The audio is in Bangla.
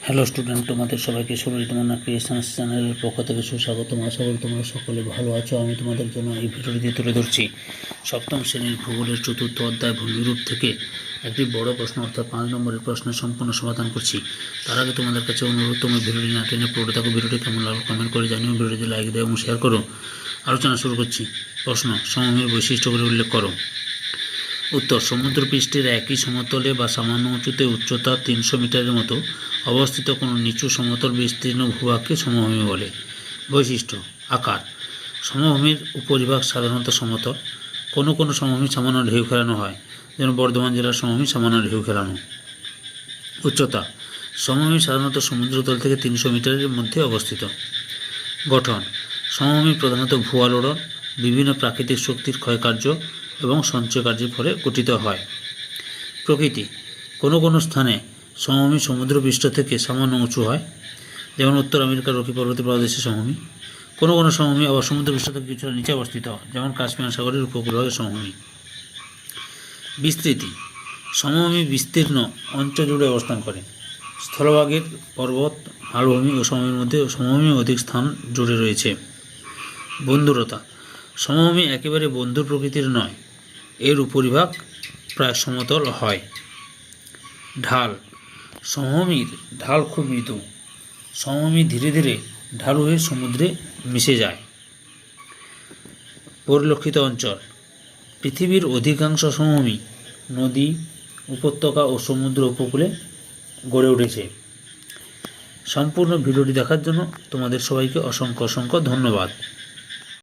হ্যালো স্টুডেন্ট, তোমাদের সবাইকে সুরজিতমন্না ক্রিয়েশনস চ্যানেলের পক্ষ থেকে সুস্বাগতম। আশা করি তোমরা সকলে ভালো আছো। আমি তোমাদের জন্য এই ভিডিওটি তুলে ধরছি সপ্তম শ্রেণীর ভূগোলের চতুর্থ অধ্যায় ভূমিরূপ থেকে একটি বড় প্রশ্ন অর্থাৎ 5 নম্বরের প্রশ্নের সম্পূর্ণ সমাধান করছি। তার আগে তোমাদের কাছে অনুরোধ, তোমরা ভিডিওটি না টেনে পড়ে থাকো। ভিডিওটি কেমন লাগলো কমেন্ট করে জানিও, ভিডিওটি লাইক দেও এবং শেয়ার করো। আলোচনা শুরু করছি। প্রশ্ন, সমভূমির বৈশিষ্ট্যগুলি উল্লেখ করো। উত্তর, সমুদ্রপৃষ্ঠের একই সমতলে বা সামান্য উঁচুতে উচ্চতা 300 মিটারের মতো অবস্থিত কোনো নিচু সমতল বিস্তীর্ণ ভূভাগকে সমভূমি বলে। বৈশিষ্ট্য, আকার। সমভূমির উপরিভাগ সাধারণত সমতল, কোনো কোনো সমভূমি সামান্য ঢেউ খেলানো হয়, যেমন বর্ধমান জেলার সমভূমি সামান্য ঢেউ খেলানো। উচ্চতা, সমভূমি সাধারণত সমুদ্রতল থেকে 300 মিটারের মধ্যে অবস্থিত। গঠন, সমভূমি প্রধানত ভূ-আলোড়ন, বিভিন্ন প্রাকৃতিক শক্তির ক্ষয়কার্য এবং সঞ্চয় কার্যের ফলে গঠিত হয়। প্রকৃতি, কোনো কোনো স্থানে সমভূমি সমুদ্রপৃষ্ঠ থেকে সামান্য উঁচু হয়, যেমন উত্তর আমেরিকার রকি পর্বতীয় প্রদেশের সমভূমি। কোনো কোনো সমভূমি আবার সমুদ্রপৃষ্ঠ থেকে কিছুটা নিচে অবস্থিত, যেমন কাশ্মীর সাগরের উপকূলভাগের সমভূমি। বিস্তৃতি, সমভূমি বিস্তীর্ণ অঞ্চল জুড়ে অবস্থান করে। স্থলভাগের পর্বত, মালভূমি ও সমভূমির মধ্যে সমভূমি অধিক স্থান জুড়ে রয়েছে। বন্ধুরতা, সমভূমি একেবারে বন্ধুর প্রকৃতির নয়, এর উপরিভাগ প্রায় সমতল হয়। ঢাল, সমভূমির ঢাল খুব মৃদু, সমভূমি ধীরে ধীরে ঢালু হয়ে সমুদ্রে মিশে যায়। পরিলক্ষিত অঞ্চল, পৃথিবীর অধিকাংশ সমভূমি নদী, উপত্যকা ও সমুদ্র উপকূলে গড়ে উঠেছে। সম্পূর্ণ ভিডিওটি দেখার জন্য তোমাদের সবাইকে অসংখ্য ধন্যবাদ।